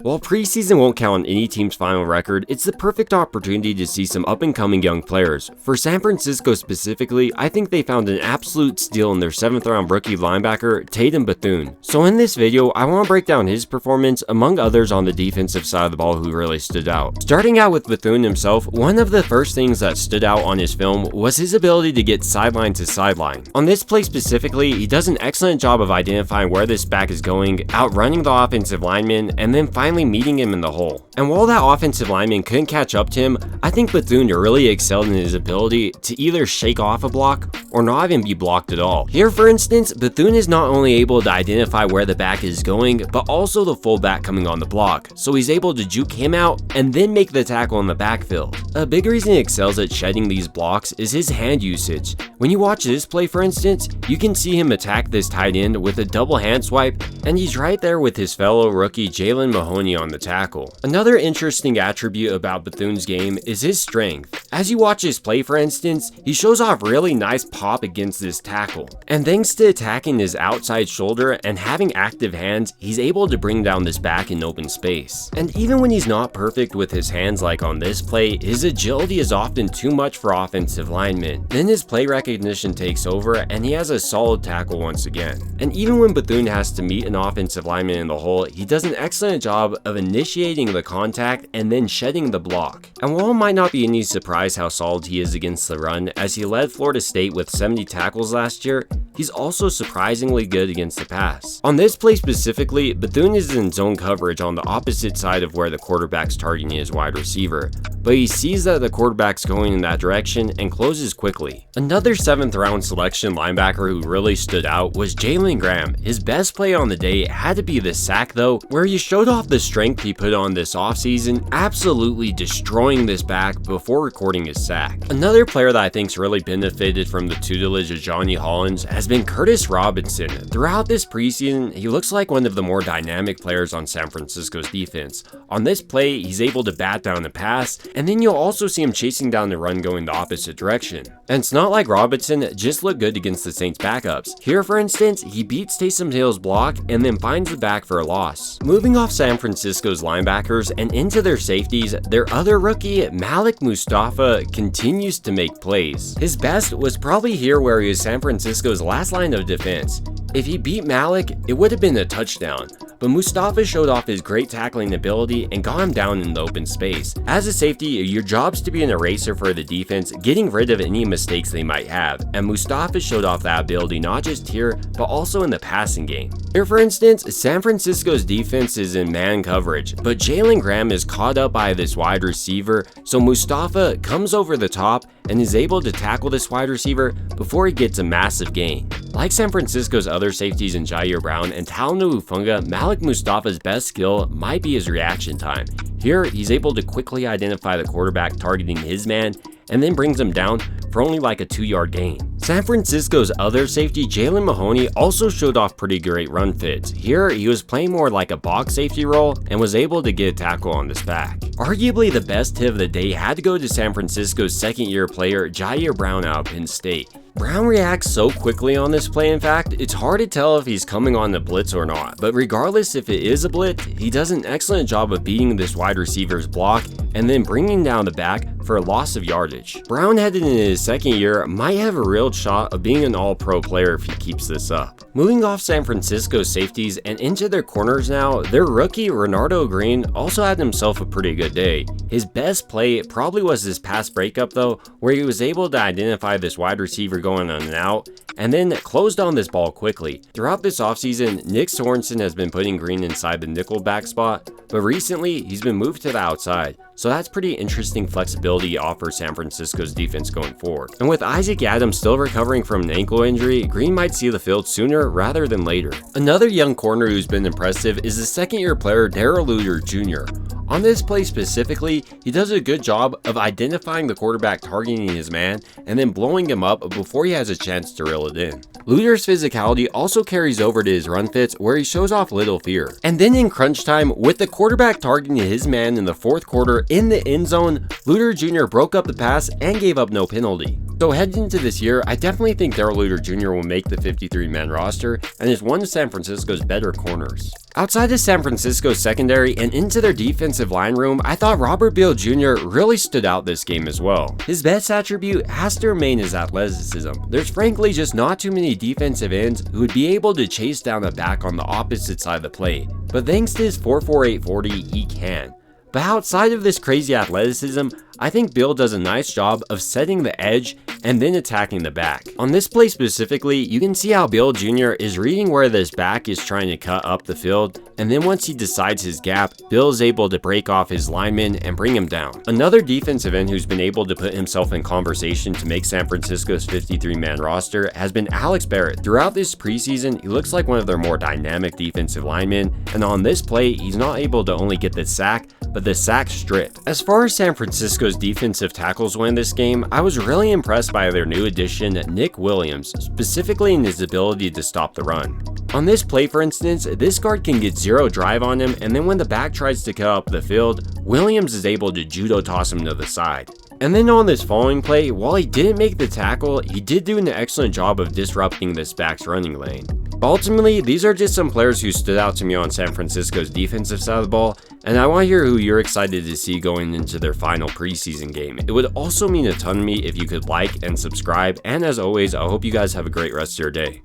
While preseason won't count on any team's final record, it's the perfect opportunity to see some up-and-coming young players. For San Francisco specifically, I think they found an absolute steal in their 7th round rookie linebacker, Tatum Bethune. So in this video, I want to break down his performance among others on the defensive side of the ball who really stood out. Starting out with Bethune himself, one of the first things that stood out on his film was his ability to get sideline to sideline. On this play specifically, he does an excellent job of identifying where this back is going, outrunning the offensive lineman, and then finally meeting him in the hole. And while that offensive lineman couldn't catch up to him, I think Bethune really excelled in his ability to either shake off a block or not even be blocked at all. Here, for instance, Bethune is not only able to identify where the back is going, but also the fullback coming on the block, so he's able to juke him out and then make the tackle in the backfield. A big reason he excels at shedding these blocks is his hand usage. When you watch this play, for instance, you can see him attack this tight end with a double hand swipe, and he's right there with his fellow rookie Jalen Mahoney on the tackle. Another interesting attribute about Bethune's game is his strength. As you watch his play, for instance, he shows off really nice pop against this tackle. And thanks to attacking his outside shoulder and having active hands, he's able to bring down this back in open space. And even when he's not perfect with his hands like on this play, his agility is often too much for offensive linemen. Then his play recognition takes over and he has a solid tackle once again. And even when Bethune has to meet an offensive lineman in the hole, he does an excellent job of initiating the contact and then shedding the block. And while it might not be any surprise how solid he is against the run, as he led Florida State with 70 tackles last year, he's also surprisingly good against the pass. On this play specifically, Bethune is in zone coverage on the opposite side of where the quarterback's targeting his wide receiver, but he sees that the quarterback's going in that direction and closes quickly. Another 7th round selection linebacker who really stood out was Jalen Graham. His best play on the day had to be the sack though, where he showed off the strength he put on this offseason, absolutely destroying this back before recording his sack. Another player that I think's really benefited from the tutelage of Johnny Hollins has been Curtis Robinson. Throughout this preseason, he looks like one of the more dynamic players on San Francisco's defense. On this play, he's able to bat down the pass, and then you'll also see him chasing down the run going the opposite direction. And it's not like Robinson just looked good against the Saints backups. Here, for instance, he beats Taysom Hill's block and then finds the back for a loss. Moving off San Francisco's linebackers and into their safeties, their other rookie, Malik Mustafa, continues to make plays. His best was probably here where he was San Francisco's last line of defense. If he beat Malik, it would have been a touchdown, but Mustafa showed off his great tackling ability and got him down in the open space. As a safety, your job's to be an eraser for the defense, getting rid of any mistakes they might have, and Mustafa showed off that ability not just here, but also in the passing game. Here, for instance, San Francisco's defense is in man coverage, but Jalen Graham is caught up by this wide receiver, so Mustafa comes over the top and is able to tackle this wide receiver before he gets a massive gain. Like San Francisco's other safeties in Jair Brown and Talanoa Hufanga, Malik Mustafa's best skill might be his reaction time. Here, he's able to quickly identify the quarterback targeting his man and then brings him down for only like a 2-yard gain. San Francisco's other safety, Jalen Mahoney, also showed off pretty great run fits. Here, he was playing more like a box safety role and was able to get a tackle on this back. Arguably the best hit of the day had to go to San Francisco's 2nd-year player, Jair Brown out of Penn State. Brown reacts so quickly on this play, in fact, it's hard to tell if he's coming on the blitz or not, but regardless if it is a blitz, he does an excellent job of beating this wide receiver's block and then bringing down the back for a loss of yardage. Brown headed into his 2nd year might have a real shot of being an all-pro player if he keeps this up. Moving off San Francisco's safeties and into their corners now, their rookie Renardo Green also had himself a pretty good day. His best play probably was this pass breakup though, where he was able to identify this wide receiver going on and out, and then closed on this ball quickly. Throughout this offseason, Nick Sorensen has been putting Green inside the nickel back spot, but recently he's been moved to the outside. So that's pretty interesting flexibility offers San Francisco's defense going forward. And with Isaac Adams still recovering from an ankle injury, Green might see the field sooner rather than later. Another young corner who's been impressive is the 2nd-year player Darrell Luter Jr. On this play specifically, he does a good job of identifying the quarterback targeting his man and then blowing him up before he has a chance to reel it in. Luter's physicality also carries over to his run fits where he shows off little fear. And then in crunch time, with the quarterback targeting his man in the 4th quarter in the end zone, Luter Jr. broke up the pass and gave up no penalty. So heading into this year, I definitely think Darrell Luter Jr. will make the 53-man roster and is one of San Francisco's better corners. Outside of San Francisco's secondary and into their defensive line room, I thought Robert Beal Jr. really stood out this game as well. His best attribute has to remain his athleticism. There's frankly just not too many defensive ends who would be able to chase down a back on the opposite side of the plate, but thanks to his 4.48 40, he can. But outside of this crazy athleticism, I think Bill does a nice job of setting the edge and then attacking the back. On this play specifically, you can see how Bill Jr. is reading where this back is trying to cut up the field, and then once he decides his gap, Bill is able to break off his lineman and bring him down. Another defensive end who's been able to put himself in conversation to make San Francisco's 53-man roster has been Alex Barrett. Throughout this preseason, he looks like one of their more dynamic defensive linemen, and on this play, he's not able to only get the sack, but the sack strip. As far as San Francisco's defensive tackles went this game, I was really impressed by their new addition, Nick Williams, specifically in his ability to stop the run. On this play, for instance, this guard can get zero drive on him, and then when the back tries to cut up the field, Williams is able to judo toss him to the side. And then on this following play, while he didn't make the tackle, he did do an excellent job of disrupting this back's running lane. Ultimately, these are just some players who stood out to me on San Francisco's defensive side of the ball, and I want to hear who you're excited to see going into their final preseason game. It would also mean a ton to me if you could like and subscribe, and as always, I hope you guys have a great rest of your day.